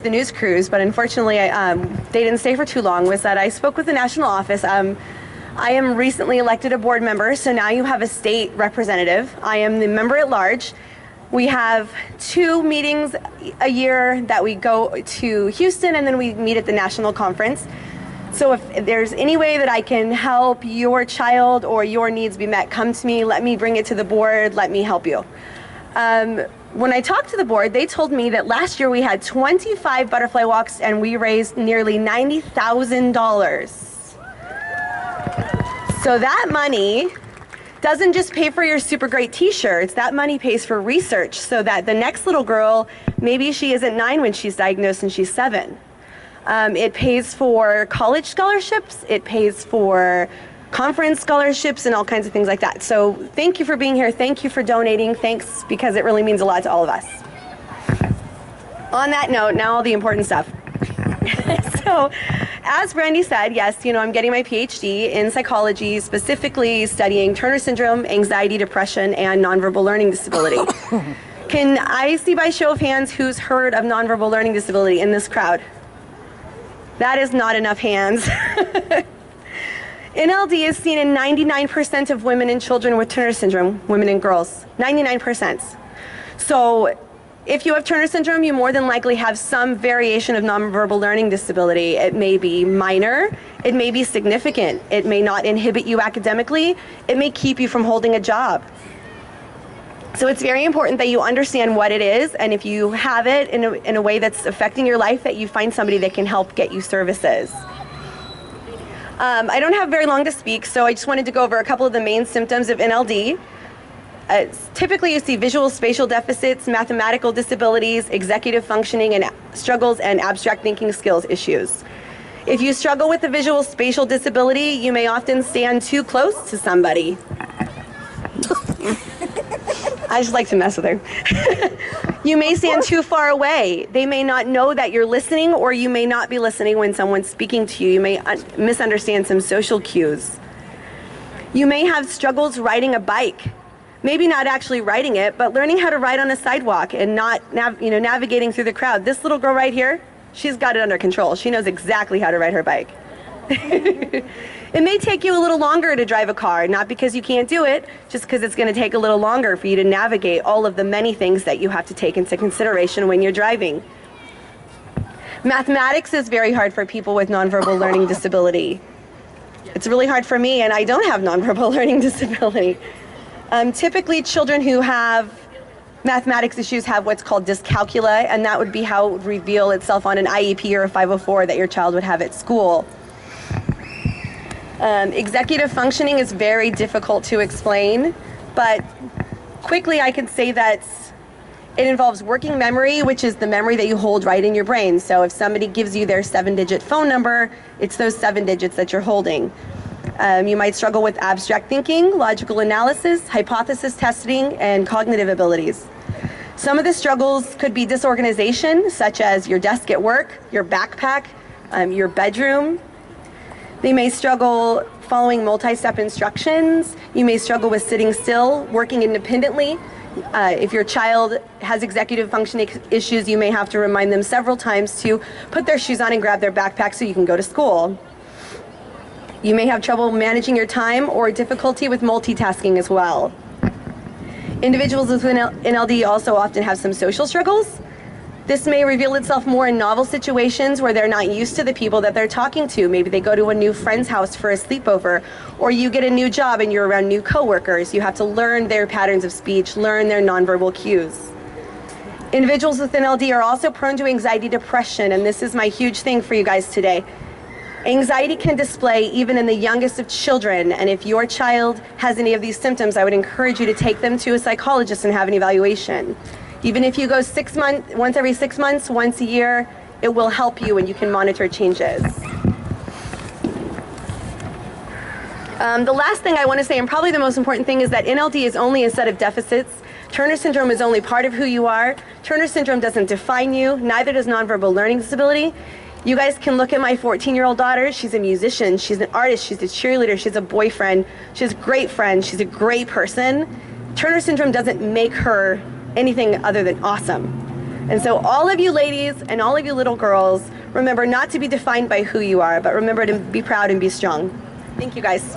The news crews, but unfortunately they didn't stay for too long, was that I spoke with the national office. I am recently elected a board member, so now you have a state representative. I am the member at large. We have 2 meetings a year that we go to Houston, and then we meet at the national conference. So if there's any way that I can help your child or your needs be met, come to me, let me bring it to the board, let me help you. When I talked to the board, they told me that last year we had 25 butterfly walks and we raised nearly $90,000. So that money doesn't just pay for your super great t-shirts, that money pays for research so that the next little girl, maybe she isn't 9 when she's diagnosed and she's 7. It pays for college scholarships, it pays for conference scholarships and all kinds of things like that. So thank you for being here, thank you for donating, thanks, because it really means a lot to all of us. On that note, now all the important stuff. So, as Brandy said, yes, I'm getting my PhD in psychology, specifically studying Turner syndrome, anxiety, depression, and nonverbal learning disability. Can I see by show of hands who's heard of nonverbal learning disability in this crowd? That is not enough hands. NLD is seen in 99% of women and children with Turner syndrome, women and girls, 99%. So if you have Turner syndrome, you more than likely have some variation of nonverbal learning disability. It may be minor, it may be significant, it may not inhibit you academically, it may keep you from holding a job. So it's very important that you understand what it is, and if you have it in a way that's affecting your life, that you find somebody that can help get you services. I don't have very long to speak, so I just wanted to go over a couple of the main symptoms of NLD. Typically you see visual spatial deficits, mathematical disabilities, executive functioning and struggles, and abstract thinking skills issues. If you struggle with a visual spatial disability, you may often stand too close to somebody. I just like to mess with her. You may stand too far away. They may not know that you're listening, or you may not be listening when someone's speaking to you. You may misunderstand some social cues. You may have struggles riding a bike. Maybe not actually riding it, but learning how to ride on a sidewalk and not navigating through the crowd. This little girl right here, she's got it under control. She knows exactly how to ride her bike. It may take you a little longer to drive a car, not because you can't do it, just because it's going to take a little longer for you to navigate all of the many things that you have to take into consideration when you're driving. Mathematics is very hard for people with nonverbal learning disability. It's really hard for me, and I don't have nonverbal learning disability. Typically, children who have mathematics issues have what's called dyscalculia, and that would be how it would reveal itself on an IEP or a 504 that your child would have at school. Executive functioning is very difficult to explain, but quickly I can say that it involves working memory, which is the memory that you hold right in your brain. So if somebody gives you their 7-digit phone number, it's those 7 digits that you're holding. You might struggle with abstract thinking, logical analysis, hypothesis testing, and cognitive abilities. Some of the struggles could be disorganization, such as your desk at work, your backpack, your bedroom. They may struggle following multi-step instructions. You may struggle with sitting still, working independently. If your child has executive functioning issues, you may have to remind them several times to put their shoes on and grab their backpack so you can go to school. You may have trouble managing your time or difficulty with multitasking as well. Individuals with NLD also often have some social struggles. This may reveal itself more in novel situations where they're not used to the people that they're talking to. Maybe they go to a new friend's house for a sleepover, or you get a new job and you're around new coworkers. You have to learn their patterns of speech, learn their nonverbal cues. Individuals with NLD are also prone to anxiety, depression, and this is my huge thing for you guys today. Anxiety can display even in the youngest of children, and if your child has any of these symptoms, I would encourage you to take them to a psychologist and have an evaluation. Even if you go once every 6 months, once a year, it will help you and you can monitor changes. The last thing I want to say, and probably the most important thing, is that NLD is only a set of deficits. Turner syndrome is only part of who you are. Turner syndrome doesn't define you, neither does nonverbal learning disability. You guys can look at my 14-year-old daughter. She's a musician, she's an artist, she's a cheerleader, she's a boyfriend, she's great friends, she's a great person. Turner syndrome doesn't make her anything other than awesome. And so all of you ladies and all of you little girls, remember not to be defined by who you are, but remember to be proud and be strong. Thank you guys.